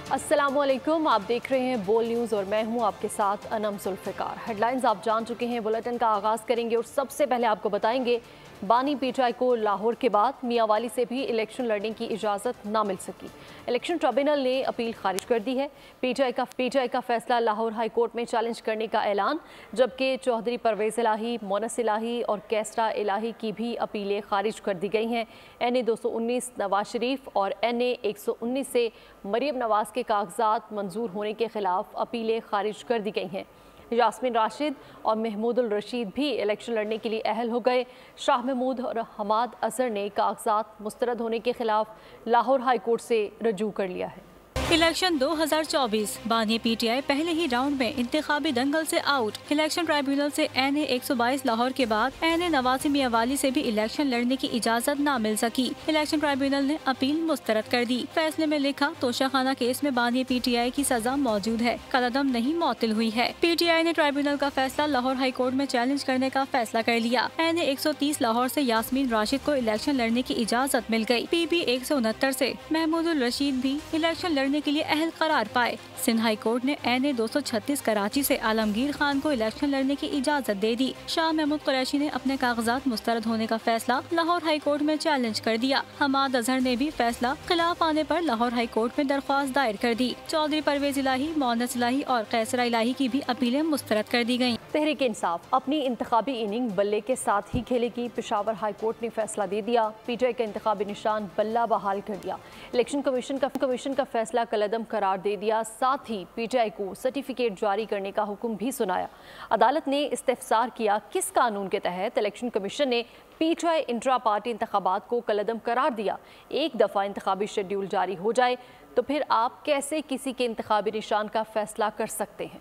अस्सलामुअलैकुम, आप देख रहे हैं बोल न्यूज़ और मैं हूं आपके साथ अनम जुल्फ़िकार। हेडलाइंस आप जान चुके हैं। बुलेटिन का आगाज़ करेंगे और सबसे पहले आपको बताएंगे बानी पीटीआई को लाहौर के बाद मियांवाली से भी इलेक्शन लड़ने की इजाज़त ना मिल सकी। इलेक्शन ट्रिब्यूनल ने अपील खारिज कर दी है। पीटीआई का फैसला लाहौर हाई कोर्ट में चैलेंज करने का ऐलान, जबकि चौधरी परवेज़ इलाही, मोनस इलाही और कैसरा इलाही की भी अपीलें खारिज कर दी गई हैं। NA 219 नवाज शरीफ और NA 119 से मरीम नवाज के कागजात मंजूर होने के खिलाफ अपीलें खारिज कर दी गई हैं। यास्मीन राशिद और महमूदुल रशीद भी इलेक्शन लड़ने के लिए अहल हो गए। शाह महमूद और हमाद असर ने कागजात मुस्तरद होने के खिलाफ लाहौर हाई कोर्ट से रजू कर लिया है। इलेक्शन 2024 बानी पीटीआई पहले ही राउंड में इंतखाबी दंगल से आउट। इलेक्शन ट्राइब्यूनल से NA 122 लाहौर के बाद NA नवासी मियांवाली से भी इलेक्शन लड़ने की इजाजत न मिल सकी। इलेक्शन ट्राइब्यूनल ने अपील मुस्तरद कर दी। फैसले में लिखा, तोशाखाना केस में बानी पीटीआई की सजा मौजूद है, कलअदम नहीं मौतिल हुई है। पीटीआई ने ट्राइब्यूनल का फैसला लाहौर हाई कोर्ट में चैलेंज करने का फैसला कर लिया। NA 130 लाहौर से यास्मीन राशिद को इलेक्शन लड़ने की इजाजत मिल गयी। PB 169 से महमूदुल रशीद भी इलेक्शन लड़ने के लिए अहल करार पाए। सिंध हाई कोर्ट ने NA 236 कराची से आलमगीर खान को इलेक्शन लड़ने की इजाजत दे दी। शाह महमूद कुरैशी ने अपने कागजात मुस्तरद होने का फैसला लाहौर हाई कोर्ट में चैलेंज कर दिया। हमाद अजहर ने भी फैसला खिलाफ आने पर लाहौर हाई कोर्ट में दरख्वास्त दायर कर दी। चौधरी परवेज इलाही, मोनस इलाही और कैसरा इलाही की भी अपीलें मुस्तरद कर दी गयी। तहरीक इंसाफ अपनी इंतखाबी इनिंग बल्ले के साथ ही खेलेगी। पेशावर हाई कोर्ट ने फैसला दे दिया। पीटीआई का इंतखाबी निशान बल्ला बहाल कर दिया। इलेक्शन कमीशन का फैसला कलअदम करार दे दिया। साथ ही पीटीआई को सर्टिफिकेट जारी करने का हुक्म भी सुनाया। अदालत ने इस्तिफसार किया, किस कानून के तहत इलेक्शन कमीशन ने पीटीआई इंट्रा पार्टी इंतखाबात को कलअदम करार दिया। एक दफ़ा इंतखाबी शेड्यूल जारी हो जाए तो फिर आप कैसे किसी के इंतखाबी निशान का फैसला कर सकते हैं।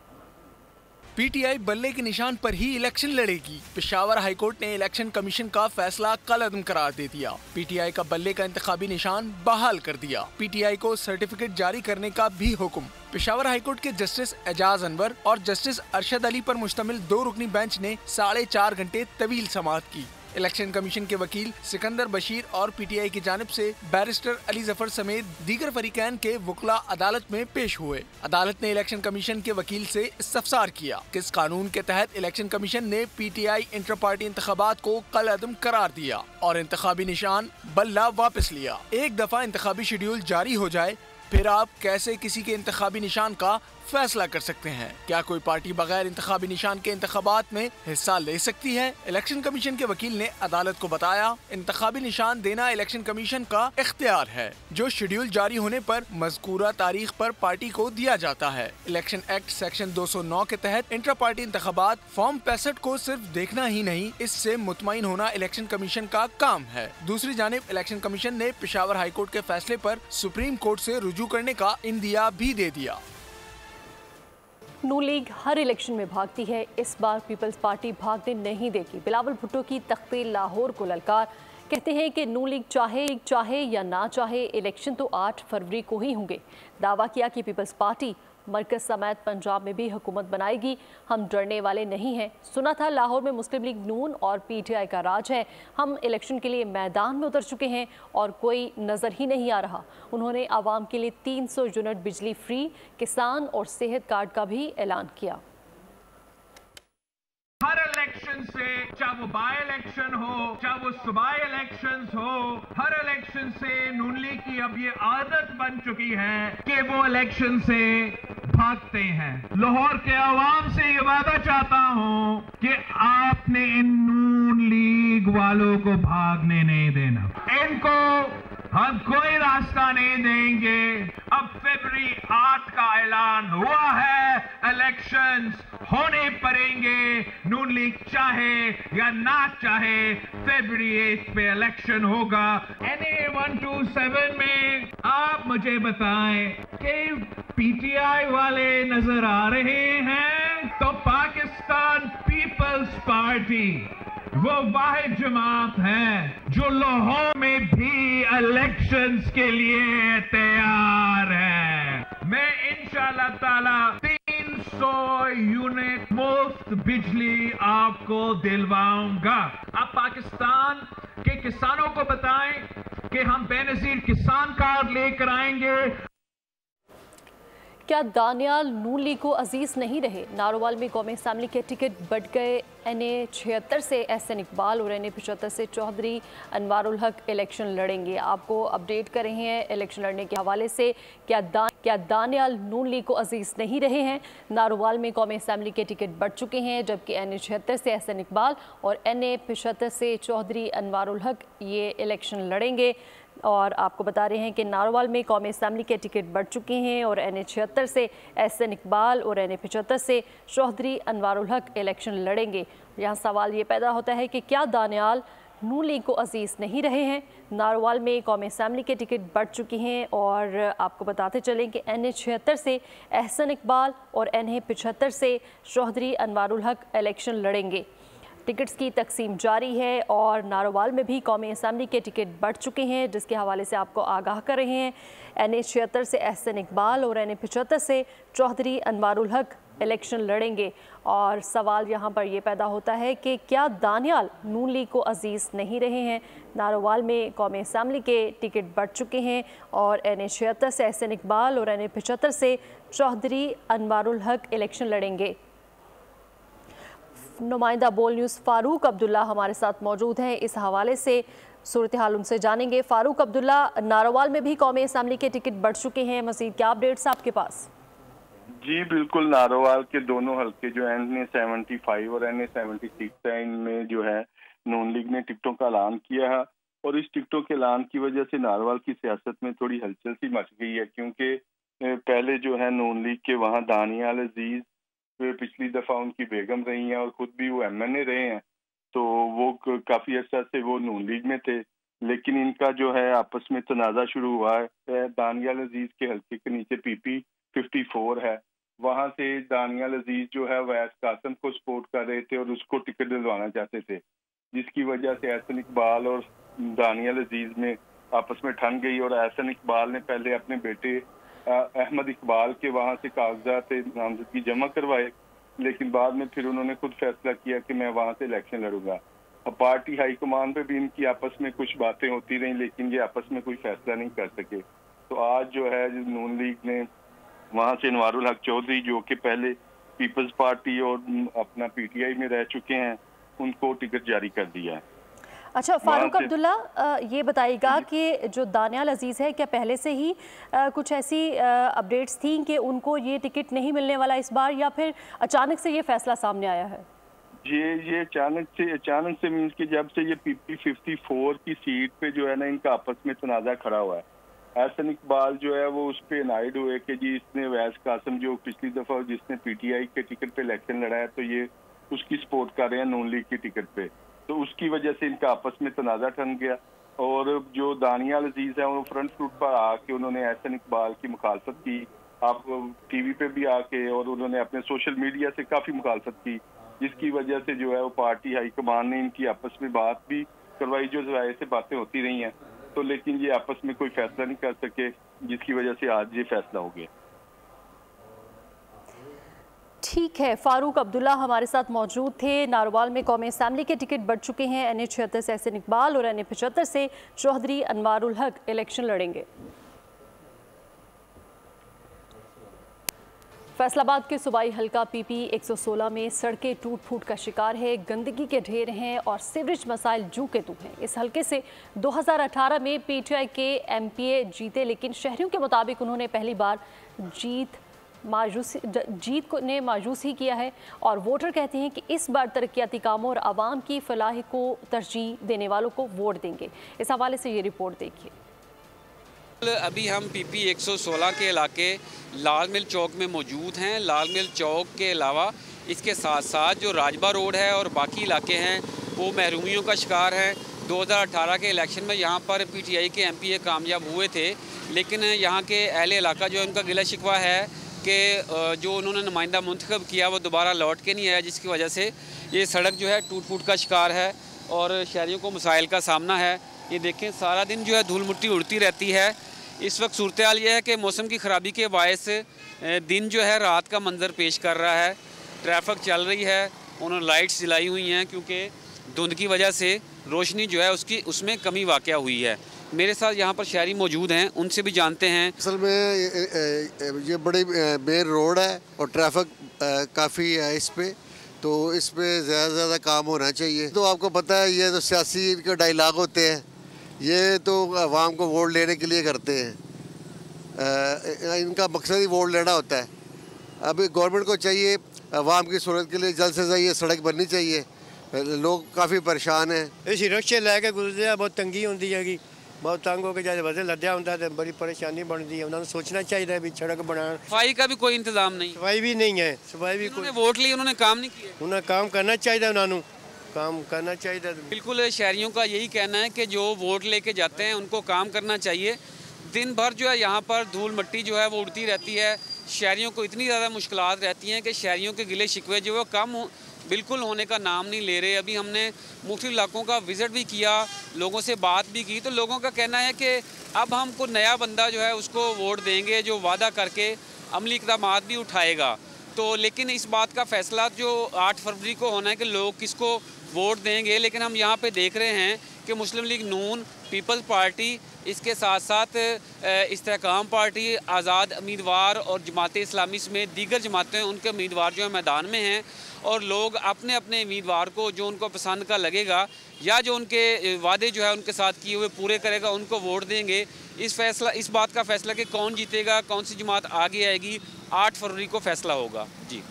पीटीआई बल्ले के निशान पर ही इलेक्शन लड़ेगी। पेशावर हाईकोर्ट ने इलेक्शन कमीशन का फैसला कलअदम करार दे दिया। पीटीआई का बल्ले का इंतखाबी निशान बहाल कर दिया। पीटीआई को सर्टिफिकेट जारी करने का भी हुक्म। पेशावर हाईकोर्ट के जस्टिस एजाज अनवर और जस्टिस अरशद अली पर मुश्तमिल 2 रुकनी बेंच ने 4.5 घंटे तवील समाअत की। इलेक्शन कमीशन के वकील सिकंदर बशीर और पीटीआई की जानिब से बैरिस्टर अली जफर समेत दीगर फरीकैन के वकला अदालत में पेश हुए। अदालत ने इलेक्शन कमीशन के वकील से इस्तफसार किया, किस कानून के तहत इलेक्शन कमीशन ने पीटीआई इंटर पार्टी इंतखाबात को कलअदम करार दिया और इंतखाबी निशान बल्ला वापस लिया। एक दफा इंतखाबी शेड्यूल जारी हो जाए फिर आप कैसे किसी के इंतखाबी निशान का फैसला कर सकते हैं। क्या कोई पार्टी बगैर इंतखाबी निशान के इंतखाबात में हिस्सा ले सकती है? इलेक्शन कमीशन के वकील ने अदालत को बताया, इंतखाबी निशान देना इलेक्शन कमीशन का इख्तियार है, जो शेड्यूल जारी होने पर मज़कूरा तारीख पर पार्टी को दिया जाता है। इलेक्शन एक्ट सेक्शन 209 के तहत इंटर पार्टी इंतखाबात फॉर्म 65 को सिर्फ देखना ही नहीं, इससे मुतमईन होना इलेक्शन कमीशन का काम है। दूसरी जानिब इलेक्शन कमीशन ने पेशावर हाईकोर्ट के फैसले पर सुप्रीम कोर्ट से रुजू करने का इंदिया भी दे दिया। नून लीग हर इलेक्शन में भागती है, इस बार पीपल्स पार्टी भागने नहीं देगी। बिलावल भुट्टो की तख्ते लाहौर को ललकार, कहते हैं कि नून लीग चाहे या ना चाहे इलेक्शन तो 8 फरवरी को ही होंगे। दावा किया कि पीपल्स पार्टी मरकज समेत पंजाब में भी हुकूमत बनाएगी, हम डरने वाले नहीं हैं। सुना था लाहौर में मुस्लिम लीग नून और पीटीआई का राज है, हम इलेक्शन के लिए मैदान में उतर चुके हैं और कोई नज़र ही नहीं आ रहा। उन्होंने आवाम के लिए 300 यूनिट बिजली फ्री, किसान और सेहत कार्ड का भी ऐलान किया। हर इलेक्शन से, चाहे वो बाय इलेक्शन हो, चाहे वो सूबाई इलेक्शंस हो, हर इलेक्शन से नून लीग की अब ये आदत बन चुकी है कि वो इलेक्शन से भागते हैं। लाहौर के आवाम से ये वादा चाहता हूं कि आपने इन नून लीग वालों को भागने नहीं देना। इनको हम कोई रास्ता नहीं देंगे। अब फरवरी 8 का ऐलान हुआ है, इलेक्शंस होने पड़ेंगे। नून लीग चाहे या ना चाहे फरवरी 8 पे इलेक्शन होगा। NA 127 में आप मुझे बताएं कि पीटीआई वाले नजर आ रहे हैं तो पाकिस्तान पीपल्स पार्टी वो वाहिद जमात है जो लाहौर में भी इलेक्शंस के लिए तैयार है। मैं इंशाअल्लाह ताला 300 यूनिट मुफ्त बिजली आपको दिलवाऊंगा। आप पाकिस्तान के किसानों को बताएं कि हम बेनजीर किसान कार्ड लेकर आएंगे। क्या दानियाल नून लीग को अजीज नहीं रहे? नारोवाल में कौमी असम्बली के टिकट बढ़ गए। NA 76 से एहसन इकबाल और NA 75 से चौधरी अनवारुल हक इलेक्शन लड़ेंगे। आपको अपडेट कर रहे हैं इलेक्शन लड़ने के हवाले से। क्या दानियाल नून लीग को अजीज नहीं रहे हैं? नारोवाल में कौमी असम्बली के टिकट बढ़ चुके हैं, जबकि NA 76 से एहसन इकबाल और NA 75 से चौधरी अनवारुल हक ये इलेक्शन लड़ेंगे। और आपको बता रहे हैं कि नारोवाल में कौमी असम्बली के टिकट बढ़ चुके हैं और NA 76 से एहसन इकबाल और NA 75 से चौधरी अनवारुल हक इलेक्शन लड़ेंगे। यहाँ सवाल ये पैदा होता है कि क्या दानियाल नून लीग को अजीज नहीं रहे हैं? नारोवाल में कौमी असम्बली के टिकट बढ़ चुकी हैं और आपको बताते चलें कि NA 76 से एहसन इकबाल और NA 75 से चौधरी अनवारुल हक इलेक्शन लड़ेंगे। टिकट्स की तकसीम जारी है और नारोवाल में भी कौमी असम्बली के टिकट बढ़ चुके हैं, जिसके हवाले से आपको आगाह कर रहे हैं। NA 76 से एहसन इकबाल और NA 75 से चौधरी अनवारुल हक इलेक्शन लड़ेंगे। और सवाल यहाँ पर यह पैदा होता है कि क्या दानियाल नून लीग को अजीज नहीं रहे हैं? नारोवाल में कौमी असम्बली के टिकट बढ़ चुके हैं और NA 76 से एहसन इकबाल और NA 75 से चौधरी अनवारुल हक इलेक्शन लड़ेंगे। नुमाइंदा बोल न्यूज़ फारूक अब्दुल्ला हमारे साथ मौजूद हैं। इस हवाले से सूरत हाल उनसे जानेंगे। फारूक अब्दुल्ला, नारोवाल में भी कौमी असम्बली के टिकट बढ़ चुके हैं, मज़ीद क्या अपडेट्स आपके पास? जी बिल्कुल, नारोवाल के दोनों हल्के जो NA 75 और NA 76 है, इनमें जो है नून लीग ने टिकटों का ऐलान किया है और इस टिकटों के ऐलान की वजह से नारोवाल की सियासत में थोड़ी हलचल सी मच गई है, क्योंकि पहले जो है नून लीग के वहाँ दानियाल अजीज पिछली दफा उनकी बेगम रही हैं और खुद भी वो MNA रहे हैं, तो वो काफी अर्सा से वो नून लीग में थे। लेकिन इनका जो है आपस में तनाजा शुरू हुआ है। दानियाल अजीज के हल्के के नीचे PP 54 है, वहां से दानियाल अजीज जो है वैस कासम को सपोर्ट कर रहे थे और उसको टिकट दिलवाना चाहते थे, जिसकी वजह से एहसन इकबाल और दानियाल अजीज में आपस में ठन गई और एहसन इकबाल ने पहले अपने बेटे अहमद इकबाल के वहां से कागजात नामजदगी जमा करवाए, लेकिन बाद में फिर उन्होंने खुद फैसला किया कि मैं वहां से इलेक्शन लड़ूंगा। अब पार्टी हाईकमान पे भी इनकी आपस में कुछ बातें होती रही, लेकिन ये आपस में कोई फैसला नहीं कर सके। तो आज जो है नून लीग ने वहां से अनवारुल हक चौधरी, जो कि पहले पीपल्स पार्टी और अपना PTI में रह चुके हैं, उनको टिकट जारी कर दिया है। अच्छा फारूक अब्दुल्ला, ये बताइएगा कि जो दानियाल अजीज़ है, क्या पहले से ही कुछ ऐसी अपडेट्स थी कि उनको ये टिकट नहीं मिलने वाला इस बार, या फिर अचानक से ये फैसला सामने आया है? ये अचानक से मीन्स कि जब से ये PP 54 की सीट पे जो है ना इनका आपस में तनाजा खड़ा हुआ है। एहसन इकबाल जो है वो उस पे नाइड हुए कि जी इसने वैस कासम जो पिछली दफा जिसने PTI के टिकट पे इलेक्शन लड़ा है, तो ये उसकी सपोर्ट कर रहे हैं नून लीग की टिकट पे, तो उसकी वजह से इनका आपस में तनाजा ठन गया। और जो दानियाल अजीज है वो फ्रंट फुट पर आके उन्होंने एहसन इकबाल की मुखालफत की, आप TV पे भी आके, और उन्होंने अपने सोशल मीडिया से काफी मुखालफत की, जिसकी वजह से जो है वो पार्टी हाईकमान ने इनकी आपस में बात भी करवाई, जो ज़ाहिर से बातें होती रही हैं, तो लेकिन ये आपस में कोई फैसला नहीं कर सके, जिसकी वजह से आज ये फैसला हो गया। ठीक है, फारूक अब्दुल्ला हमारे साथ मौजूद थे। नारोवाल में कौमी असम्बली के टिकट बढ़ चुके हैं। NA 76 से एहसन इकबाल और NA 75 से चौधरी अनवारुल हक इलेक्शन लड़ेंगे। फैसलाबाद के सूबाई हल्का PP 116 में सड़कें टूट फूट का शिकार है, गंदगी के ढेर हैं और सीवरेज मसाइल जू के तू हैं। इस हल्के से 2018 में PTI के MPA जीते, लेकिन शहरियों के मुताबिक उन्होंने पहली बार जीत ने मायूस ही किया है और वोटर कहते हैं कि इस बार तरक्याती कामों और आवाम की फलाह को तरजीह देने वालों को वोट देंगे। इस हवाले से ये रिपोर्ट देखिए। अभी हम PP 116 के इलाके लाल मिल चौक में मौजूद हैं। लाल मिल चौक के अलावा इसके साथ साथ जो राजबा रोड है और बाकी इलाके हैं वो महरूमियों का शिकार हैं। 2018 के इलेक्शन में यहाँ पर PTI के MPA कामयाब हुए थे, लेकिन यहाँ के अहले इलाका जो है उनका गिला शिकवा है कि जो उन्होंने नुमाइंदा मुंतखब किया वो दोबारा लौट के नहीं आया, जिसकी वजह से ये सड़क जो है टूट फूट का शिकार है और शहरियों को मसाइल का सामना है। ये देखें, सारा दिन जो है धूल मिट्टी उड़ती रहती है। इस वक्त सूरत हाल ये है कि मौसम की ख़राबी के बायस दिन जो है रात का मंजर पेश कर रहा है। ट्रैफिक चल रही है, उन्होंने लाइट्स जलाई हुई हैं क्योंकि धुंध की वजह से रोशनी जो है उसमें कमी वाक़या हुई है। मेरे साथ यहाँ पर शहरी मौजूद हैं, उनसे भी जानते हैं। असल में ये बड़ी मेन रोड है और ट्रैफिक काफ़ी है इस पे, तो इस पे ज़्यादा से ज़्यादा काम होना चाहिए। तो आपको पता है ये तो सियासी इनके डायलॉग होते हैं, ये तो आवाम को वोट लेने के लिए करते हैं, इनका मकसद ही वोट लेना होता है। अभी गवर्नमेंट को चाहिए आवाम की सूरत के लिए जल्द से जल्द ये सड़क बननी चाहिए, लोग काफ़ी परेशान हैं। इस रिक्शे लैके गुजरते बहुत तंगी होती है, बहुत तंग होकर जैसे वैसे लद्या होता है, बड़ी परेशानी बनती है। उन्होंने सोचना चाहिए भी सड़क बनाना। सफाई का भी कोई इंतजाम नहीं, सफाई भी नहीं है, सफाई भी कोई। वोट लिए उन्होंने काम नहीं किया, उन्हें काम करना चाहिए, उन्होंने काम करना चाहिए। बिल्कुल शहरियों का यही कहना है कि जो वोट लेके जाते हैं उनको काम करना चाहिए। दिन भर जो है यहाँ पर धूल मिट्टी जो है वो उड़ती रहती है, शहरियों को इतनी ज़्यादा मुश्किलात रहती हैं कि शहरियों के गिले शिकवे जो है कम बिल्कुल होने का नाम नहीं ले रहे। अभी हमने मुख्तलिफ इलाकों का विज़िट भी किया, लोगों से बात भी की, तो लोगों का कहना है कि अब हम कोई नया बंदा जो है उसको वोट देंगे जो वादा करके अमली इक़दाम भी उठाएगा। तो लेकिन इस बात का फ़ैसला जो 8 फरवरी को होना है कि लोग किसको वोट देंगे, लेकिन हम यहाँ पे देख रहे हैं कि मुस्लिम लीग नून, पीपल्स पार्टी, इसके साथ साथ इस्तेहकाम पार्टी, आज़ाद उम्मीदवार और जमात इस्लामी समेत दीगर जमातें उनके उम्मीदवार जो है मैदान में हैं और लोग अपने अपने उम्मीदवार को जो उनको पसंद का लगेगा या जो उनके वादे जो है उनके साथ किए हुए पूरे करेगा उनको वोट देंगे। इस बात का फ़ैसला कि कौन जीतेगा, कौन सी जमात आगे आएगी, 8 फरवरी को फ़ैसला होगा। जी,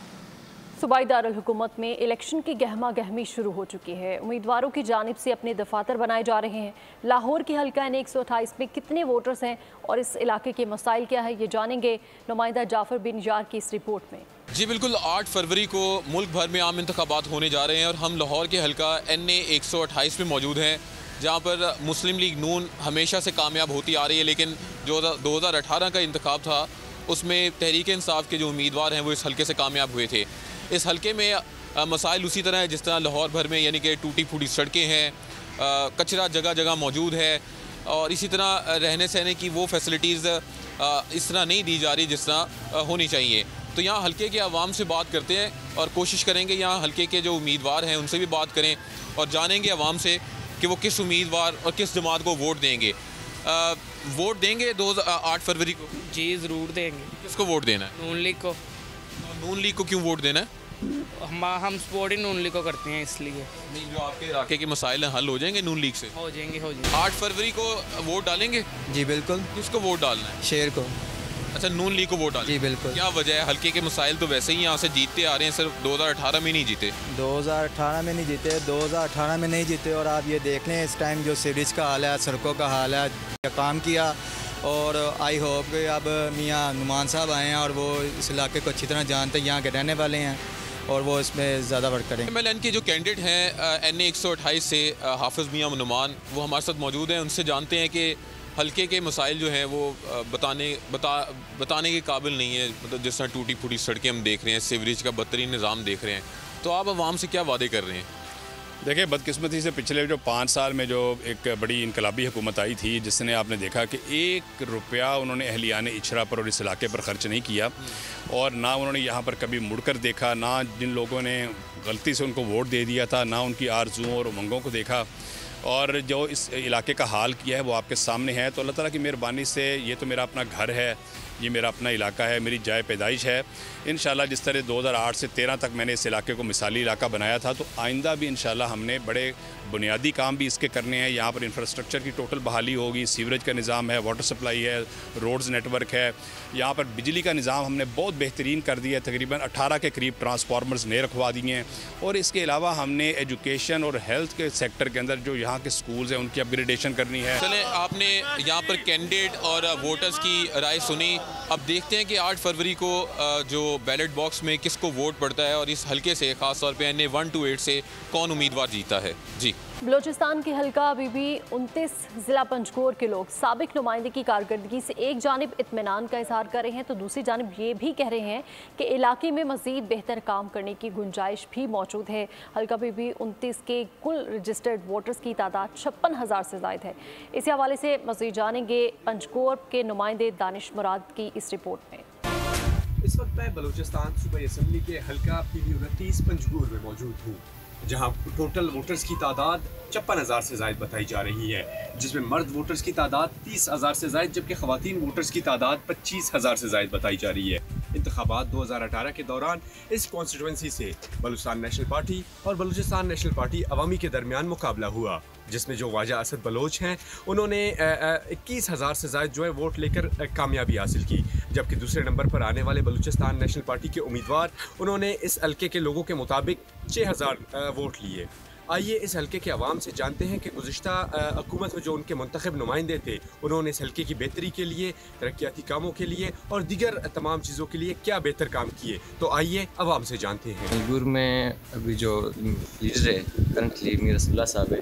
सूबाई दारुल हुकूमत में इलेक्शन की गहमा गहमी शुरू हो चुकी है। उम्मीदवारों की जानिब से अपने दफातर बनाए जा रहे हैं। लाहौर के हल्का N 128 में कितने वोटर्स हैं और इस इलाके के मसाइल क्या है, ये जानेंगे नुमाइंदा जाफर बिन यार की इस रिपोर्ट में। जी बिल्कुल, 8 फरवरी को मुल्क भर में आम इंतखाबात होने जा रहे हैं और हम लाहौर के हल्का NA 128 में मौजूद हैं, जहाँ पर मुस्लिम लीग नून हमेशा से कामयाब होती आ रही है। लेकिन जो 2018 का इंतखाब था उसमें तहरीक इंसाफ के जो उम्मीदवार हैं वो इस हल्के से कामयाब हुए थे। इस हल्के में मसाइल उसी तरह है जिस तरह लाहौर भर में, यानी कि टूटी फूटी सड़कें हैं, कचरा जगह जगह मौजूद है और इसी तरह रहने सहने की वो फैसिलिटीज़ इस तरह नहीं दी जा रही जिस तरह होनी चाहिए। तो यहाँ हल्के के आवाम से बात करते हैं और कोशिश करेंगे यहाँ हल्के के जो उम्मीदवार हैं उनसे भी बात करें और जानेंगे आवाम से कि वो किस उम्मीदवार और किस जमात को वोट देंगे। वोट देंगे 8 फरवरी को? जी ज़रूर देंगे। किसको वोट देना है? नून लीग को। नून लीग को क्यों वोट देना है? हम सपोर्ट ही नून लीग को करते हैं इसलिए। नहीं, जो आपके इलाके के मसाइल हैं हल हो जाएंगे नून लीग से? हो जाएंगे। 8 फरवरी को वोट डालेंगे? जी बिल्कुल। किसको वोट डालना है? शेर को। अच्छा, नून लीग को वोट डालेंगे? जी बिल्कुल। क्या वजह है? हल्के के मसाइल तो वैसे ही यहाँ से जीतते आ रहे हैं, सिर्फ 2018 में नहीं जीते। 2018 में नहीं जीते, 2018 में नहीं जीते और आप ये देख लें इस टाइम जो सीवरेज का हाल है, सड़कों का हाल है, काम किया और आई होप कि अब मियाँ नुमान साहब आए हैं और वो इस इलाके को अच्छी तरह जानते हैं, यहाँ के रहने वाले हैं और वो इसमें ज़्यादा वर्क करें। MLN के जो कैंडिडेट हैं NA 128 से हाफिज़ मियाँ नुमान, वो हमारे साथ मौजूद हैं, उनसे जानते हैं कि हल्के के मसाइल जो हैं वो बताने के काबिल नहीं है। मतलब जिस तरह टूटी फूटी सड़कें हम देख रहे हैं, सीवरेज का बदतरीन निज़ाम देख रहे हैं, तो आप आवाम से क्या वादे कर रहे हैं? देखिए, बदकिस्मती से पिछले जो 5 साल में जो एक बड़ी इनकलाबी हुकूमत आई थी, जिसने आपने देखा कि 1 रुपया उन्होंने अहलियान इशरा पर और इस इलाके पर ख़र्च नहीं किया और ना उन्होंने यहाँ पर कभी मुड़कर देखा, ना जिन लोगों ने गलती से उनको वोट दे दिया था, ना उनकी आरजुओं और उमंगों को देखा और जो इस इलाके का हाल किया है वो आपके सामने है। तो अल्लाह ताला की मेहरबानी से ये तो मेरा अपना घर है, ये मेरा अपना इलाका है, मेरी जाए पैदाइश है। इंशाल्लाह जिस तरह 2008 से 13 तक मैंने इस इलाके को मिसाली इलाका बनाया था, तो आइंदा भी इंशाल्लाह हमने बड़े बुनियादी काम भी इसके करने हैं। यहाँ पर इंफ्रास्ट्रक्चर की टोटल बहाली होगी, सीवरेज का निज़ाम है, वाटर सप्लाई है, रोड्स नेटवर्क है, यहाँ पर बिजली का निज़ाम हमने बहुत बेहतरीन कर दिया है, तकरीबन 18 के करीब ट्रांसफार्मर्स नए रखवा दिए हैं और इसके अलावा हमने एजुकेशन और हेल्थ के सेक्टर के अंदर जो यहाँ के स्कूल्स हैं उनकी अपग्रेडेशन करनी है। चले, आपने यहाँ पर कैंडिडेट और वोटर्स की राय सुनी, अब देखते हैं कि 8 फरवरी को जो बैलेट बॉक्स में किसको वोट पड़ता है और इस हल्के से ख़ास तौर पे NA 128 से कौन उम्मीदवार जीता है। जी, बलोचिस्तान के हल्का बीबी 29 ज़िला पंजकोर के लोग साबिक नुमाइंदे की कारकर्दगी से एक जानिब इत्मीनान का इजहार कर रहे हैं तो दूसरी जानिब ये भी कह रहे हैं कि इलाके में मज़ीद बेहतर काम करने की गुंजाइश भी मौजूद है। हल्का बीबी 29 के कुल रजिस्टर्ड वोटर्स की तादाद 56,000 से ज़ायद है। इसी हवाले से मज़ीद जानेंगे पंजकोर के नुमाइंदे दानिश मुराद की इस रिपोर्ट में। इस वक्त मैं बलूचिस्तान सूबाई असम्बली के हल्का PB 29 पंजकोर में मौजूद हूँ। जहां टोटल वोटर्स की तादाद 56,000 से ज़ायद बताई जा रही है, जिसमें मर्द वोटर्स की तादाद 30,000 से ज़ायद जबकि ख़वातीन वोटर्स की तादाद 25,000 से ज़ायद बताई जा रही है। इंतखाबात 2018 के दौरान इस कॉन्स्टिट्यूंसी से बलूचिस्तान नेशनल पार्टी और बलूचिस्तान नेशनल पार्टी अवामी के दरमियान मुकाबला हुआ, जिसमें जो ख्वाजा असद बलोच हैं उन्होंने 21,000 से ज़ायद जो है वोट लेकर कामयाबी हासिल की, जबकि दूसरे नंबर पर आने वाले बलूचिस्तान नेशनल पार्टी के उम्मीदवार उन्होंने इस हल्के के लोगों के मुताबिक 6,000 वोट लिए। आइए इस हल्के के अवाम से जानते हैं कि गुज़िश्ता हुकूमत में जो उनके मुंतखब नुमाइंदे थे उन्होंने इस हल्के की बेहतरी के लिए, तरक्याती कामों के लिए और दीगर तमाम चीज़ों के लिए क्या बेहतर काम किए। तो आइए अवाम से जानते हैं। मजबूर में अभी जो लीडर है करंटली मीर रसूलुल्लाह साहब है,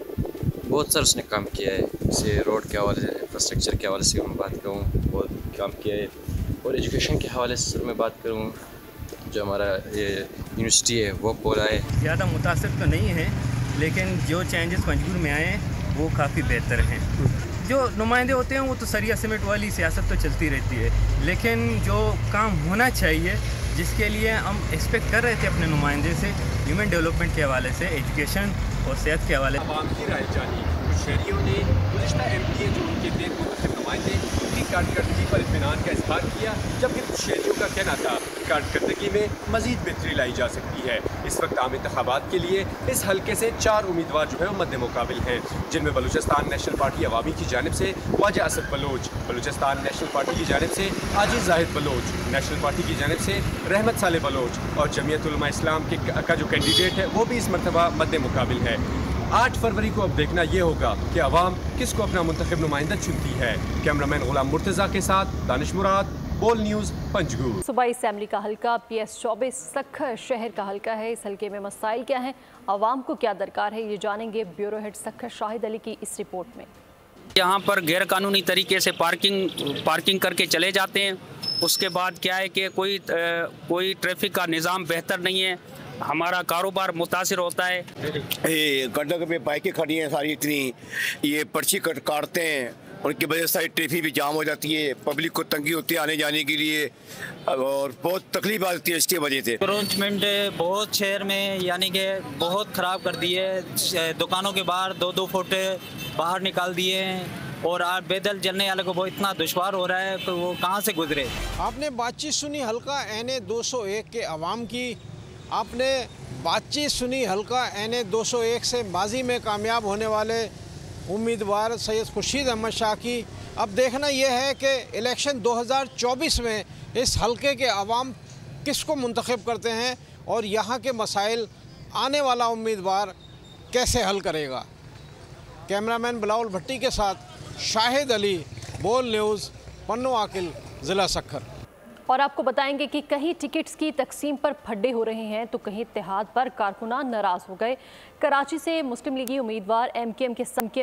बहुत सारा उसने काम किया है। जैसे रोड के हवाले से, इंफ्रास्ट्रक्चर के हवाले से मैं बात करूँ, बहुत काम किया है। और एजुकेशन के हवाले से मैं बात करूँ, जो हमारा ये यूनिवर्सिटी है वो बोला है। ज़्यादा मुतासिर तो नहीं है, लेकिन जो चेंजेस पंजगुर में आए हैं वो काफ़ी बेहतर हैं। जो नुमाइंदे होते हैं वो तो सरिया सिमट वाली सियासत तो चलती रहती है, लेकिन जो काम होना चाहिए, जिसके लिए हम एक्सपेक्ट कर रहे थे अपने नुमाइंदे से, ह्यूमन डेवलपमेंट के हवाले से, एजुकेशन और सेहत के हवाले। आवाम की राय जानी। कुछ शहरियों ने गुज़िश्ता MPA जो उनके थे मुंतखब नुमाइंदे, उनकी कारकर्दगी पर इत्मीनान का इजहार किया, जबकि कुछ शहरियों का कहना था कि कारकर्दगी में मज़ीद बेहतरी लाई जा सकती है। इस वक्त आम इंतखाबात के लिए इस हल्के से 4 उम्मीदवार जो है वो मद्दे मुकाबिल हैं, जिनमें बलूचिस्तान नेशनल पार्टी अवामी की जानिब से ख्वाजा असद बलोच, बलूचिस्तान नेशनल पार्टी की जानिब से आजिज़ जाहिद बलोच, नेशनल पार्टी की जानिब से रहमत सालेह बलोच और जमीयत उलमा इस्लाम का जो कैंडिडेट है वो भी इस मरतबा मद्दे मुकाबिल है। 8 फरवरी को अब देखना ये होगा कि अवाम किसको अपना मुंतखब नुमाइंदा चुनती है। कैमरामैन गुलाम मुर्तज़ा के साथ दानिश मुराद, बोल न्यूज़, पंजगुर। सूबाई असम्बली का हल्का PS24 सखर शहर का हल्का है। इस हल्के में मसाइल क्या हैं, अवाम को क्या दरकार है, ये जानेंगे ब्यूरो हेड सखर शाहिद अली की इस रिपोर्ट में। यहाँ पर गैर कानूनी तरीके से पार्किंग करके चले जाते हैं। उसके बाद क्या है कि कोई ट्रैफिक का निज़ाम बेहतर नहीं है, हमारा कारोबार मुतासिर होता है। गंडक में बाइकें खड़ी हैं सारी, इतनी ये पर्ची काटते हैं, उनकी वजह से सारी ट्रैफिक भी जाम हो जाती है, पब्लिक को तंगी होती है आने जाने के लिए और बहुत तकलीफ आती है इसकी वजह से। अरेंजमेंट बहुत शहर में यानी कि बहुत ख़राब कर दी है। दुकानों के बाहर 2-2 फुट बाहर निकाल दिए हैं और आज पैदल चलने वाले को वो इतना दुश्वार हो रहा है कि वो कहाँ से गुजरे। आपने बातचीत सुनी हल्का NA 201 के अवाम की, आपने बातचीत सुनी हल्का NA 201 से माजी में कामयाब होने वाले उम्मीदवार सैयद खुर्शीद अहमद शाह की। अब देखना यह है कि इलेक्शन 2024 में इस हल्के के अवाम किसको मुंतखब करते हैं और यहाँ के मसाइल आने वाला उम्मीदवार कैसे हल करेगा। कैमरामैन बिलावल भट्टी के साथ शाहिद अली, बोल न्यूज़, पन्नो आकिल, ज़िला सखर। और आपको बताएंगे कि कहीं टिकट्स की तकसीम पर फड्डे हो रहे हैं तो कहीं इत्तेहाद पर कारकुनान नाराज़ हो गए। कराची से मुस्लिम लीगी उम्मीदवार MKM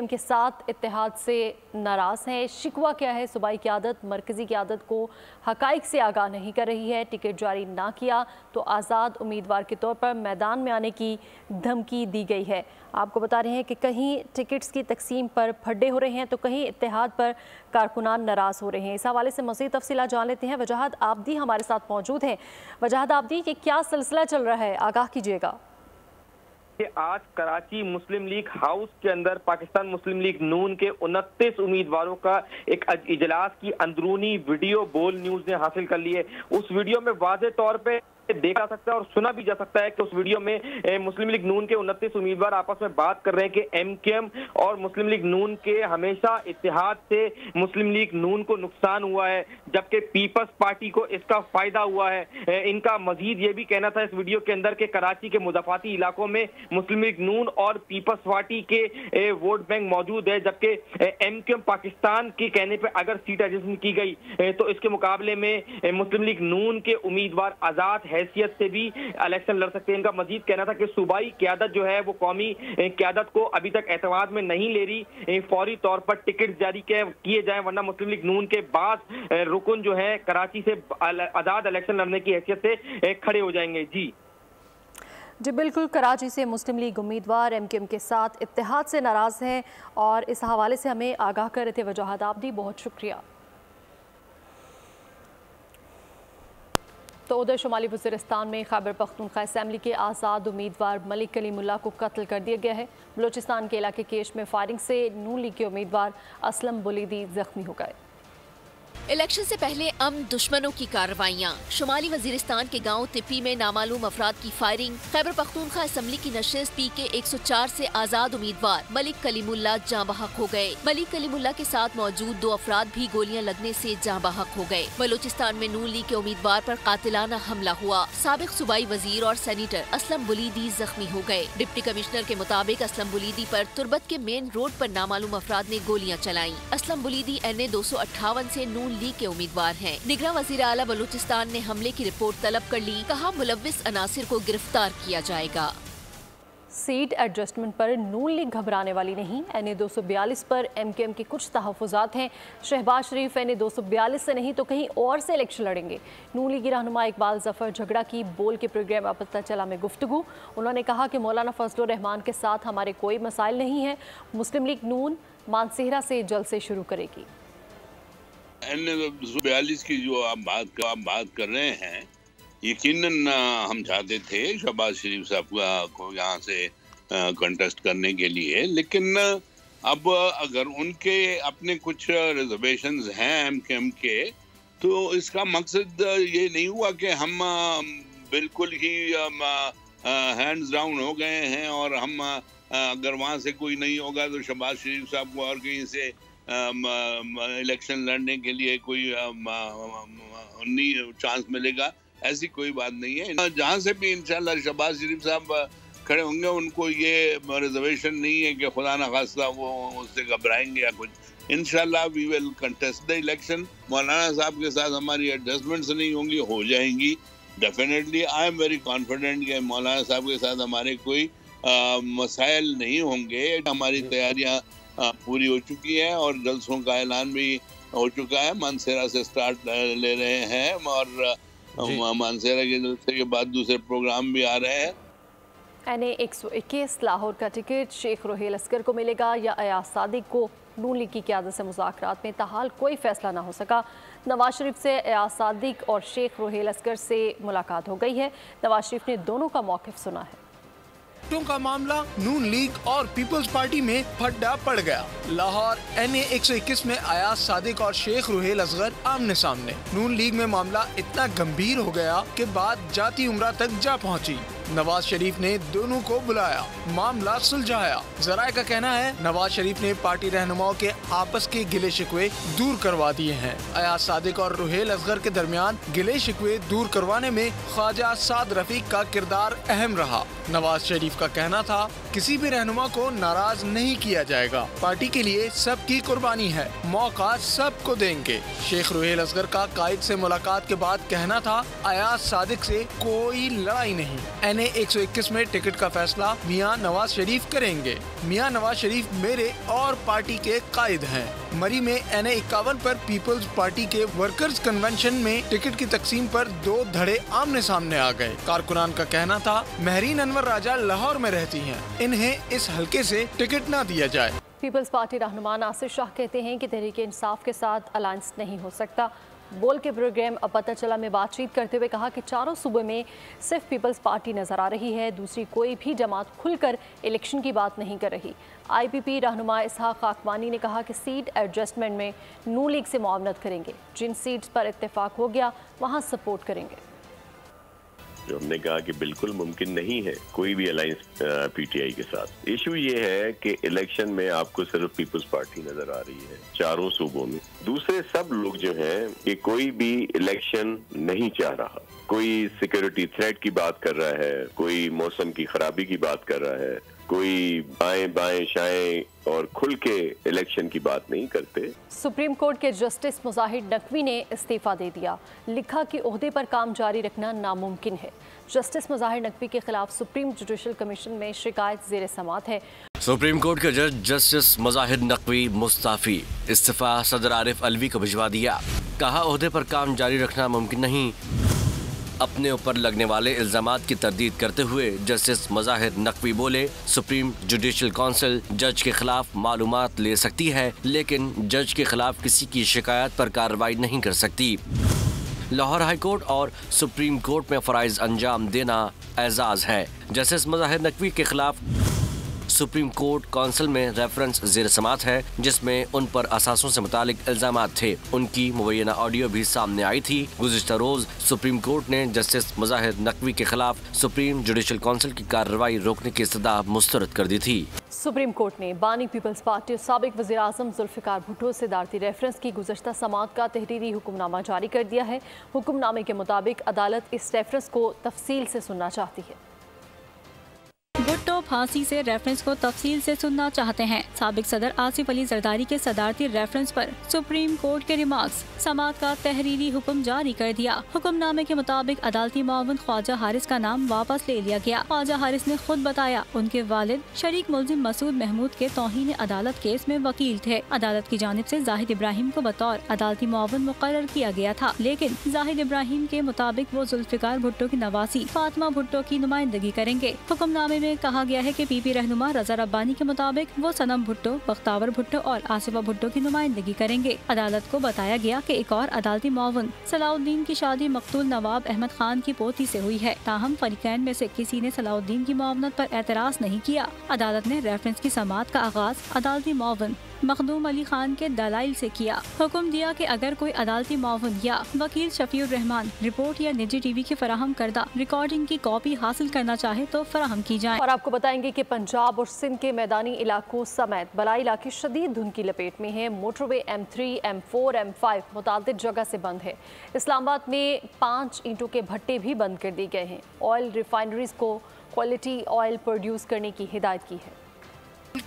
के साथ इत्तेहाद से नाराज़ हैं। शिकवा क्या है, सूबाई क़यादत मरकज़ी क़यादत को हक़ाइक़ से आगाह नहीं कर रही है। टिकट जारी ना किया तो आज़ाद उम्मीदवार के तौर पर मैदान में आने की धमकी दी गई है। आपको बता रहे हैं कि कहीं टिकट्स की तकसीम पर फड्डे हो रहे हैं तो कहीं इत्तेहाद पर कारकुनान नाराज़ हो रहे हैं। इस हवाले से मज़ीद तफ़सीलात जान लेते हैं। वजाहत आबदी हमारे साथ मौजूद हैं। वजाहत आबदी, ये क्या सिलसिला चल रहा है, आगाह कीजिएगा। आज कराची मुस्लिम लीग हाउस के अंदर पाकिस्तान मुस्लिम लीग नून के 29 उम्मीदवारों का एक इजलास की अंदरूनी वीडियो बोल न्यूज़ ने हासिल कर ली है। उस वीडियो में वाज़े तौर पे देखा सकता है और सुना भी जा सकता है कि उस वीडियो में मुस्लिम लीग नून के 29 उम्मीदवार आपस में बात कर रहे हैं कि MKM और मुस्लिम लीग नून के हमेशा इत्तेहाद से मुस्लिम लीग नून को नुकसान हुआ है, जबकि पीपल्स पार्टी को इसका फायदा हुआ है। इनका मजीद ये भी कहना था इस वीडियो के अंदर कि कराची के मुज़ाफ़ाती इलाकों में मुस्लिम लीग नून और पीपल्स पार्टी के वोट बैंक मौजूद है, जबकि MKM पाकिस्तान के कहने पर अगर सीट एडजस्टमेंट की गई तो इसके मुकाबले में मुस्लिम लीग नून के उम्मीदवार आज़ाद हैसियत से भी इलेक्शन लड़ सकते हैं। इनका मजीद कहना था कि सूबाई क़यादत जो है वो कौमी क़यादत को अभी तक एतमाद में नहीं ले रही, फौरी तौर पर टिकट जारी किए जाएं वरना मुस्लिम लीग नून के बाद रुकन जो है कराची से आज़ाद इलेक्शन लड़ने की हैसियत से खड़े हो जाएंगे। जी बिल्कुल, कराची से मुस्लिम लीग उम्मीदवार MKM के साथ इत्तेहाद से नाराज़ हैं और इस हवाले से हमें आगाह कर रहे थे वजाहत आबदी, बहुत शुक्रिया। तो उधर शुमाली वज़ीरिस्तान में खैबर पख्तूनख्वा असम्बली के आज़ाद उम्मीदवार मलिक कलीमुल्लाह को कत्ल कर दिया गया है। बलूचिस्तान के इलाके केश में फायरिंग से नून लीग के उम्मीदवार असलम बुलीदी जख्मी हो गए। इलेक्शन से पहले अमन दुश्मनों की कार्रवाइयाँ। शुमाली वजीरिस्तान के गांव तिप्पी में नामालूम अफराद की फायरिंग। खैबर पख्तूनख्वा असम्बली की नशिस्त PK 104 से आज़ाद उम्मीदवार मलिक कलीमुल्लाह जाँ बहक हो गए। मलिक कलीमुल्लाह के साथ मौजूद 2 अफराद भी गोलियां लगने से जाँ बहक हो गए। बलूचिस्तान में नून लीग के उम्मीदवार पर कातिलाना हमला हुआ। साबिक सूबाई वजीर और सेनेटर असलम बुलीदी जख्मी हो गए। डिप्टी कमिश्नर के मुताबिक असलम बुलीदी पर तुरबत के मेन रोड पर नामालूम अफराद ने गोलियां चलाई। असलम बुलीदी NA 258 से नून लीग के उम्मीदवार हैं। निगरान वज़ीर आला बलूचिस्तान ने हमले की रिपोर्ट तलब कर ली। कहा मुलव्विस अनासिर को गिरफ्तार किया जाएगा। सीट एडजस्टमेंट पर नून लीग घबराने वाली नहीं। NA 242 पर MKM के कुछ तहफ़्फ़ुज़ात हैं। शहबाज शरीफ NA 242 से नहीं तो कहीं और से इलेक्शन लड़ेंगे। नून लीगी रहनुमा इकबाल ज़फ़र झगड़ा की बोल के प्रोग्राम अब पता चला में गुफ्तगू। उन्होंने कहा कि मौलाना फजलुर रहमान के साथ हमारे कोई मसाइल नहीं है। मुस्लिम लीग नून मानसेहरा से जलसे शुरू करेगी। NA 242 की जो आप बात कर रहे हैं, यकीनन हम चाहते थे शहबाज शरीफ साहब को यहाँ से कंटेस्ट करने के लिए, लेकिन अब अगर उनके अपने कुछ रिजर्वेशंस हैं MKM के, तो इसका मकसद ये नहीं हुआ कि हम बिल्कुल ही हैंड्स डाउन हो गए हैं और हम अगर वहाँ से कोई नहीं होगा तो शहबाज शरीफ साहब को और कहीं से इलेक्शन लड़ने के लिए कोई चांस मिलेगा। ऐसी कोई बात नहीं है। जहाँ से भी इंशाल्लाह शहबाज शरीफ साहब खड़े होंगे, उनको ये रिजर्वेशन नहीं है कि खुदा न खास्ता वो उससे घबराएंगे या कुछ। इंशाल्लाह we will contest the election. मौलाना साहब के साथ हमारी एडजस्टमेंट्स नहीं होंगी, हो जाएंगी definitely. I am very confident कि मौलाना साहब के साथ हमारे कोई मसाइल नहीं होंगे। हमारी तैयारियाँ पूरी हो चुकी है और जलसों का ऐलान भी हो चुका है। मानसेरा से स्टार्ट ले रहे हैं और मानसेरा के जलसे के बाद दूसरे प्रोग्राम भी आ रहे हैं। NA 121 लाहौर का टिकट शेख रोहेल असगर को मिलेगा या अयाज सादिक को। नून लीग की क़यादत से मुज़ाकरात में ताहाल कोई फैसला ना हो सका। नवाज शरीफ से अयाज सादिक और शेख रोहेल असगर से मुलाकात हो गई है। नवाज शरीफ ने दोनों का मौक़िफ़ सुना है। टिकटों का मामला नून लीग और पीपल्स पार्टी में फड्डा पड़ गया। लाहौर NA 121 में अयाज सादिक और शेख रोहेल असगर आमने सामने। नून लीग में मामला इतना गंभीर हो गया कि बात जाती उम्रा तक जा पहुंची। नवाज शरीफ ने दोनों को बुलाया, मामला सुलझाया। जराए का कहना है नवाज शरीफ ने पार्टी रहनुमाओं के आपस के गिले शिकवे दूर करवा दिए हैं। अयाज सादिक और रोहेल असगर के दरमियान गिले शिकवे दूर करवाने में ख्वाजा साद रफीक का किरदार अहम रहा। नवाज शरीफ का कहना था किसी भी रहनुमा को नाराज नहीं किया जाएगा, पार्टी के लिए सबकी कुर्बानी है, मौका सबको देंगे। शेख रोहेल असगर का कायद से मुलाकात के बाद कहना था अयाज सादिक से कोई लड़ाई नहीं। NA 121 में टिकट का फैसला मियां नवाज शरीफ करेंगे। मियां नवाज शरीफ मेरे और पार्टी के कायद हैं। मरी में NA 51 पर पीपल्स पार्टी के वर्कर्स कन्वेंशन में टिकट की तकसीम पर 2 धड़े आमने सामने आ गए। कारकुनान का कहना था महरीन अनवर राजा लाहौर में रहती हैं, इन्हें इस हलके से टिकट न दिया जाए। पीपल्स पार्टी रहनुमा नासिर शाह कहते हैं कि तहरीक इंसाफ के साथ अलायंस नहीं हो सकता। बोल के प्रोग्राम अब पता चला में बातचीत करते हुए कहा कि चारों सूबे में सिर्फ पीपल्स पार्टी नजर आ रही है, दूसरी कोई भी जमात खुलकर इलेक्शन की बात नहीं कर रही। IPP रहनुमा इसहाक खाकवानी ने कहा कि सीट एडजस्टमेंट में नून लीग से मुआवनत करेंगे, जिन सीट्स पर इत्तेफाक हो गया वहाँ सपोर्ट करेंगे। जो हमने कहा कि बिल्कुल मुमकिन नहीं है कोई भी अलायंस PTI के साथ। इशू ये है कि इलेक्शन में आपको सिर्फ पीपल्स पार्टी नजर आ रही है चारों सूबों में। दूसरे सब लोग जो हैं कि कोई भी इलेक्शन नहीं चाह रहा, कोई सिक्योरिटी थ्रेट की बात कर रहा है, कोई मौसम की खराबी की बात कर रहा है, कोई बाएं बाएं शाएं और खुल के इलेक्शन की बात नहीं करते। सुप्रीम कोर्ट के जस्टिस मुजाहिद नकवी ने इस्तीफा दे दिया। लिखा कि ओहदे पर काम जारी रखना नामुमकिन है। जस्टिस मुजाहिद नकवी के खिलाफ सुप्रीम जुडिशल कमीशन में शिकायत ज़ेर समाअत है। सुप्रीम कोर्ट के जज जस्टिस मुजाहिद नकवी मुस्ताफी। इस्तीफा सदर आरिफ अलवी को भिजवा दिया। कहा ओहदे पर काम जारी रखना मुमकिन नहीं। अपने ऊपर लगने वाले इल्जामात की तरदीद करते हुए जस्टिस मुजाहिद नकवी बोले, सुप्रीम जुडिशल काउंसिल जज के खिलाफ मालूमात ले सकती है, लेकिन जज के खिलाफ किसी की शिकायत पर कार्रवाई नहीं कर सकती। लाहौर हाई कोर्ट और सुप्रीम कोर्ट में फराइज अंजाम देना एजाज है। जस्टिस मज़ाहिर नकवी के खिलाफ सुप्रीम कोर्ट कौंसिल में रेफरेंस ज़ेर समात है, जिसमें उन पर असासों से मुतालिक इल्जामात थे। उनकी मुबैना ऑडियो भी सामने आई थी। गुज़िश्ता रोज सुप्रीम कोर्ट ने जस्टिस मज़ाहिर नकवी के खिलाफ सुप्रीम जुडिशल कौंसिल की कार्रवाई रोकने की इस्तदा मुस्तरद कर दी थी। सुप्रीम कोर्ट ने बानी पीपल्स पार्टी और साबिक वज़ीर आज़म जुल्फ़िकार भुट्टो से दारती रेफरेंस की गुज़श्ता समात का तहरीरी हुक्मनामा जारी कर दिया है। हुक्मनामे के मुताबिक अदालत इस रेफरेंस को तफसील से सुनना चाहती है। भुट्टो फांसी से रेफरेंस को तफसील से सुनना चाहते हैं। साबिक सदर आसिफ अली जरदारी के सदारती रेफरेंस पर सुप्रीम कोर्ट के रिमार्क्स समात का तहरीरी हुक्म जारी कर दिया। हुक्मनामे के मुताबिक अदालती मुआविन ख्वाजा हारिस का नाम वापस ले लिया गया। ख्वाजा हारिस ने खुद बताया उनके वालिद शरीक मुल्जिम मसूद महमूद के तौहीन अदालत केस में वकील थे। अदालत की जानिब से जाहिद इब्राहिम को बतौर अदालती मुआविन मुकर्रर किया गया था, लेकिन जाहिद इब्राहिम के मुताबिक वो जुल्फ़िकार भुट्टो की नवासी फातिमा भुट्टो की नुमाइंदगी करेंगे। हुक्मनामे में कहा गया है कि पीपी रहनुमा रजा रब्बानी के मुताबिक वो सनम भुट्टो, बख्तावर भुट्टो और आसिफा भुट्टो की नुमाइंदगी करेंगे। अदालत को बताया गया कि एक और अदालती मुआविन सलाउद्दीन की शादी मकतूल नवाब अहमद खान की पोती से हुई है। ताहम फरीकैन में से किसी ने सलाउद्दीन की मुआवनत पर एतराज नहीं किया। अदालत ने रेफरेंस की समात का आगाज अदालती मुआविन मखदूम अली खान के दलाइल से किया। हुक्म दिया कि अगर कोई अदालती मुआविन या वकील शफीउर रहमान रिपोर्ट या निजी टीवी की फराहम करदा रिकॉर्डिंग की कॉपी हासिल करना चाहे तो फराहम की जाए। और आपको बताएंगे कि पंजाब और सिंध के मैदानी इलाकों समेत बलाई इलाके शदीद धुंध की लपेट में है। मोटरवे M3, M4, M5 मुतादिद जगह से बंद है। इस्लामाबाद में 5 ईंटों के भट्टे भी बंद कर दिए गए हैं। ऑयल रिफाइनरीज को क्वालिटी ऑयल प्रोड्यूस करने की हिदायत की है।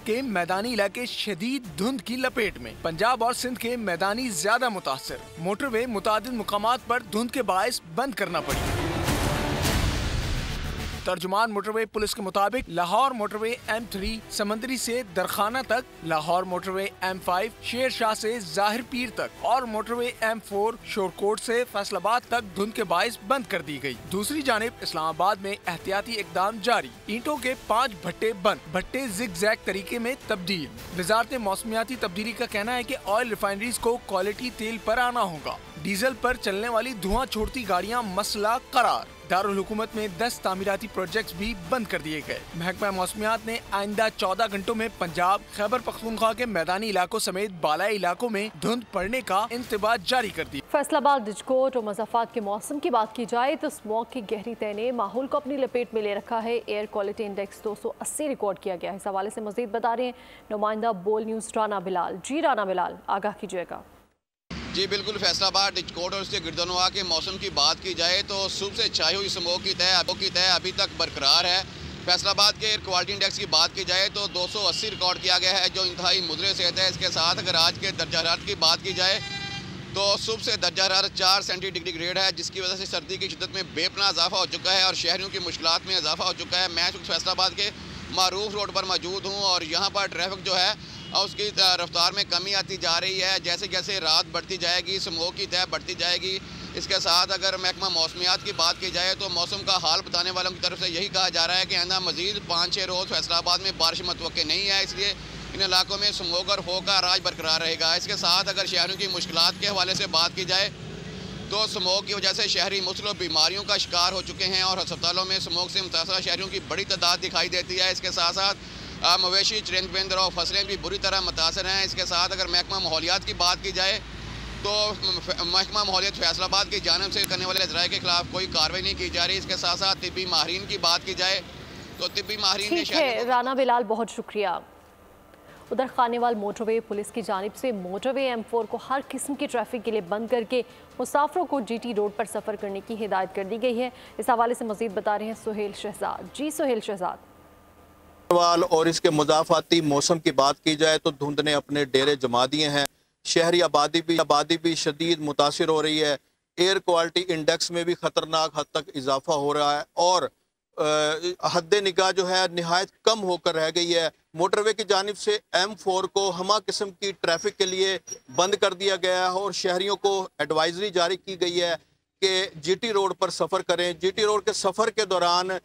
के मैदानी इलाके शदीद धुंध की लपेट में। पंजाब और सिंध के मैदानी ज्यादा मुतासर। मोटरवे मुतादिद मुकामात पर धुंध के बायस बंद करना पड़ी। तर्जुमान मोटरवे पुलिस के मुताबिक लाहौर मोटरवे M3 समंदरी से दरखाना तक, लाहौर मोटरवे M5 शेर शाह से जाहिर पीर तक और मोटरवे M4 शोरकोट से फैसलाबाद तक धुंध के बायस बंद कर दी गई। दूसरी जानिब इस्लामाबाद में एहतियाती इकदाम जारी। ईंटों के 5 भट्टे बंद, भट्टे जिग-जैग तरीके में तब्दील। वजारत मौसमियाती तब्दीली का कहना है कि ऑयल रिफाइनरीज को क्वालिटी तेल पर आना होगा। डीजल पर चलने वाली धुआं छोड़ती गाड़ियां मसला करार। दारुल हुकूमत में 10 तामीराती प्रोजेक्ट्स भी बंद कर दिए गए। महकमा मौसमियात ने आइंदा 14 घंटों में पंजाब, खैबर पख्तूनख्वा के मैदानी इलाकों समेत बालाई इलाकों में धुंध पड़ने का इंतबाह जारी कर दी। फैसलाबाद, डिजकोट और मुज़फ्फराबाद के मौसम की बात की जाए तो स्मॉग की गहरी तह ने माहौल को अपनी लपेट में ले रखा है। एयर क्वालिटी इंडेक्स 280 रिकॉर्ड किया गया है। इस हवाले से मजीद बता रहे हैं नुमाइंदा बोल न्यूज़ राना बिलाल। जी राना बिलाल, आगाह कीजिएगा। जी बिल्कुल, फैसलाबाद, डिजकोट और उसके गिरदनवा के मौसम की बात की जाए तो सुबह से छाई हुई स्मोक की तय अभी तक बरकरार है। फैसलाबाद के एयर क्वालिटी इंडेक्स की बात की जाए तो 280 रिकॉर्ड किया गया है, जो इंतहाई मुद्रे सेहत है। इसके साथ अगर आज के दर्जा हरारत की बात की जाए तो सुबह से दर्जा हरारत 4 सेंटीग्रेड है, जिसकी वजह से सर्दी की शिद्दत में बेपनाह इजाफा हो चुका है और शहरियों की मुश्किलात में इजाफा हो चुका है। मैं फैसलाबाद के मारूफ रोड पर मौजूद हूँ और यहाँ पर ट्रैफिक जो है उसकी रफ्तार में कमी आती जा रही है। जैसे जैसे रात बढ़ती जाएगी स्मोक की तय बढ़ती जाएगी। इसके साथ अगर महकमा मौसमियात की बात की जाए तो मौसम का हाल बताने वालों की तरफ से यही कहा जा रहा है कि आइंदा मजीद 5-6 रोज़ फैसलाबाद में बारिश मतवक्के नहीं है, इसलिए इन इलाकों में स्मोक और हो का राज बरकरार रहेगा। इसके साथ अगर शहरों की मुश्किलात के हवाले से बात की जाए तो स्मोक की वजह से शहरी मुख्तलिफ बीमारियों का शिकार हो चुके हैं और अस्पतालों में स्मोक से मुतासरा शहरियों की बड़ी तादाद दिखाई देती है। इसके साथ साथ मवेशी, चरिंद परिंद और फसलें भी बुरी तरह मुतासर हैं। इसके साथ अगर महकमा माहौलियात की बात की जाए तो महकमा माहौलियात फैसलाबाद की जानिब से करने वाले इजराए के खिलाफ कोई कार्रवाई नहीं की जा रही। इसके साथ साथ तिब्बी माहिरीन की बात की जाए तो तिब्बी माहिरीन ने राना बिलाल, बहुत शुक्रिया। उधर खानेवाल मोटरवे पुलिस की जानिब से मोटरवे M4 को हर किस्म की ट्रैफिक के लिए बंद करके मुसाफिरों को GT रोड पर सफ़र करने की हिदायत कर दी गई है। इस हवाले से मजीद बता रहे हैं सुहेल शहजाद। जी सुहेल शहजाद। और इसके मुजाफाती मौसम की बात की जाए तो धुंध ने अपने डेरे जमा दिए हैं। शहरी आबादी भी शदीद मुतासिर हो रही है। एयर क्वालिटी इंडेक्स में भी ख़तरनाक हद तक इजाफा हो रहा है और हद निगाह जो है नहायत कम होकर रह गई है। मोटरवे की जानिब से M4 को हमा किस्म की ट्रैफिक के लिए बंद कर दिया गया है और शहरियों को एडवाइजरी जारी की गई है कि GT रोड पर सफ़र करें। GT रोड के सफ़र के दौरान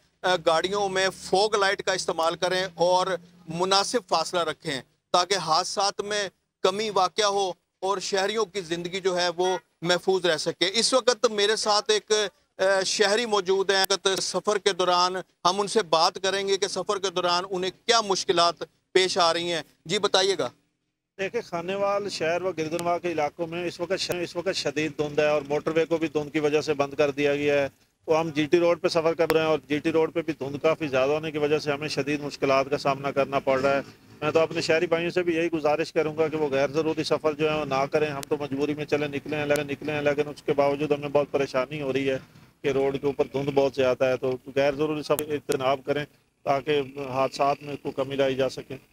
गाड़ियों में फॉग लाइट का इस्तेमाल करें और मुनासिब फासला रखें ताकि हादसात में कमी वाक़या हो और शहरियों की ज़िंदगी जो है वो महफूज रह सके। इस वक्त मेरे साथ एक शहरी मौजूद हैं। सफ़र के दौरान हम उनसे बात करेंगे कि सफ़र के दौरान उन्हें क्या मुश्किलात पेश आ रही हैं। जी बताइएगा। देखिए, खानेवाल शहर व गिरदनवा के इलाकों में इस वक्त शदीद धुंध है और मोटरवे को भी धुंध की वजह से बंद कर दिया गया है। तो हम जीटी रोड पे सफ़र कर रहे हैं और जीटी रोड पे भी धुंध काफ़ी ज़्यादा होने की वजह से हमें शदीद मुश्किलात का सामना करना पड़ रहा है। मैं तो अपने शहरी भाइयों से भी यही गुजारिश करूंगा कि वो गैर ज़रूरी सफ़र जो है वो ना करें। हम तो मजबूरी में निकले हैं लेकिन उसके बावजूद हमें बहुत परेशानी हो रही है कि रोड के ऊपर धुंध बहुत ज़्यादा है। तो गैर ज़रूरी सफ़र इज्तनाब करें ताकि हादसात में को कमी लाई जा सके।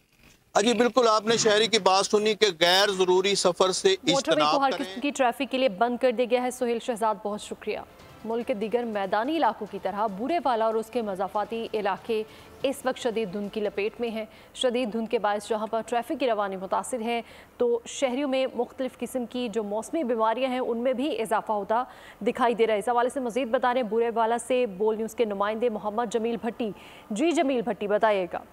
जी बिल्कुल, आपने शहरी की बात सुनी कि गैर ज़रूरी सफ़र से इज्तनाब हर किस्म की ट्रैफिक के लिए बंद कर दिया गया है। सोहेल शहजाद, बहुत शुक्रिया। मुल्क के दीगर मैदानी इलाकों की तरह बूरेवाला और उसके मज़ाफ़ाती इलाके इस वक्त शदीद धुंध की लपेट में हैं। शदीद धुंध के बायस जहाँ पर ट्रैफिक की रवानी मुतासिर है तो शहरियों में मुख्तलिफ़ किस्म की जो मौसमी बीमारियाँ हैं उनमें भी इजाफा होता दिखाई दे रहा है। इस हवाले से मज़ीद बता रहे हैं बूरेवाला से बोल न्यूज़ के नुमाइंदे मोहम्मद जमील भट्टी। जी जमील भट्टी, बताइएगा।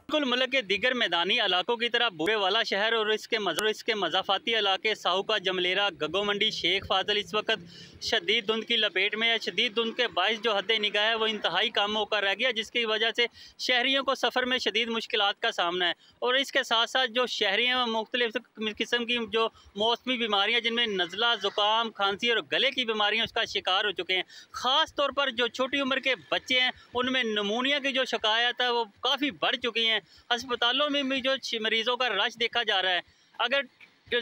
बिल्कुल, मुल्क के दीगर मैदानी इलाकों की तरह बूरेवाला शहर और इसके मज़ाफ़ाती इलाके साहूका, जमलेरा, गगो मंडी, शेख फाजल इस वक्त शदीद धुंध की लपेट में है। शदीद धुंध के बायस जो हद निगाह है वो इंतहाई कम होकर रह गया, जिसकी वजह से शहरियों को सफ़र में शदीद मुश्किलात का सामना है। और इसके साथ साथ जो शहरी हैं वो मुख्तलिफ़ किस्म की जो मौसमी बीमारियाँ जिनमें नज़ला, ज़ुकाम, खांसी और गले की बीमारियाँ उसका शिकार हो चुके हैं। ख़ास तौर पर जो छोटी उम्र के बच्चे हैं उनमें नमूनिया की जो शिकायत है वो काफ़ी बढ़ चुकी हैं। अस्पतालों में भी जो मरीजों का रश देखा जा रहा है। अगर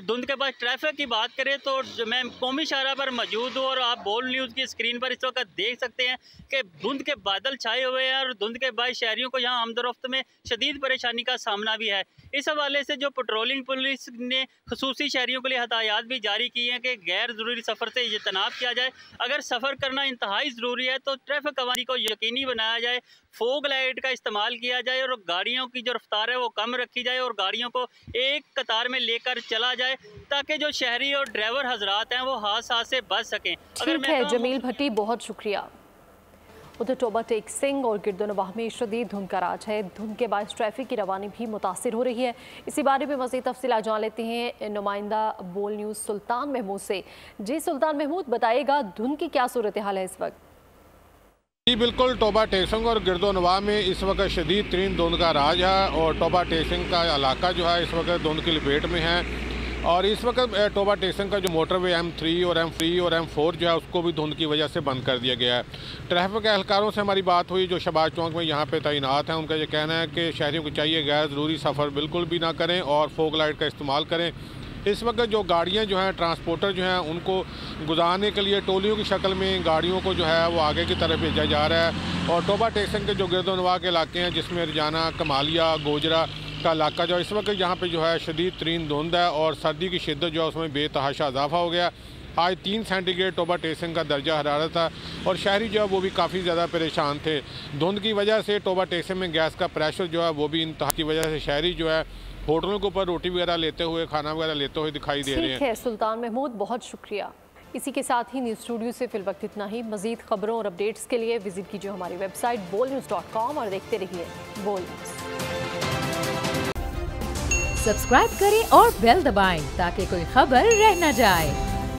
धुंध के बाद ट्रैफिक की बात करें तो मैं कौमी शाहरा पर मौजूद हूँ और आप बोल न्यूज़ की स्क्रीन पर इस वक्त देख सकते हैं कि धुंध के बादल छाए हुए हैं और धुंध के बाद शहरियों को यहाँ आमदोरफ्त में शदीद परेशानी का सामना भी है। इस हवाले से जो पेट्रोलिंग पुलिस ने खसूसी शहरियों के लिए हदायत भी जारी की हैं कि गैर ज़रूरी सफ़र से इज्तनाब किया जाए। अगर सफ़र करना इंतहाई ज़रूरी है तो ट्रैफिक कवानी को यकीनी बनाया जाए, फोग लाइट का इस्तेमाल किया जाए और गाड़ियों की जो रफ्तार है वो कम रखी जाए और गाड़ियों को एक कतार में लेकर चला जाए ताकि जो शहरी और ड्राइवर हजरात हैं वो हादसा से बच सकें। ठीक है जमील भट्टी, बहुत शुक्रिया। उधर टोबा टेक सिंह और गिरदोनवाह में शदीद धुंध का राज है। धुंध के बायस ट्रैफिक की रवानी भी मुतासिर हो रही है। इसी बारे में मज़ीद तफसीलात जान लेते हैं नुमाइंदा बोल न्यूज़ सुल्तान महमूद से। जी सुल्तान महमूद, बताइएगा धुंध की क्या सूरत हाल है इस वक्त? जी बिल्कुल, टोबा टेसिंग और गिरदोनवाह में इस वक्त शदीद तरीन धुंध का राज है और टोबा टेसिंग का इलाका जो है इस वक्त धुंध की लपेट में है। और इस वक्त टोबा टेसिंग का जो मोटरवे M3 और M4 जो है उसको भी धुंध की वजह से बंद कर दिया गया है। ट्रैफिक एहलकारों से हमारी बात हुई जो शहबाज चौक में यहाँ पे तैनात हैं, उनका ये कहना है कि शहरियों को चाहिए गैर ज़रूरी सफ़र बिल्कुल भी ना करें और फोग लाइट का इस्तेमाल करें। इस वक्त जो गाड़ियाँ जो हैं, ट्रांसपोर्टर जो हैं, उनको गुजारने के लिए टोलियों की शक्ल में गाड़ियों को जो है वो आगे की तरफ भेजा जा रहा है। और टोबा टेसिंग के जो गिरदोनवाह के इलाके हैं जिसमें रजाना, कमालिया, गोजरा का इलाका जो इस वक्त यहाँ पे जो है शदीद तरीन धुंध है और सर्दी की शिद्दत जो है उसमें बेतहाशा इजाफा हो गया। आज 3 सेंटीग्रेड टोबा टेसिंग का दर्जा हरारत था और शहरी जो है वो भी काफ़ी ज़्यादा परेशान थे। धुंध की वजह से टोबा टेसिंग में गैस का प्रेशर जो है वो भी इंतहा की वजह से शहरी जो है होटलों के ऊपर रोटी वगैरह लेते हुए, खाना वगैरह लेते हुए दिखाई दे रहे हैं। ठीक है सुल्तान महमूद, बहुत शुक्रिया। इसी के साथ ही न्यूज़ स्टूडियो से फिल वक्त इतना ही। मज़ीद खबरों और अपडेट्स के लिए विजिट कीजिए हमारी वेबसाइट bolnews.com और देखते रहिए बोल न्यूज़। सब्सक्राइब करें और बेल दबाएं ताकि कोई खबर रह न जाए।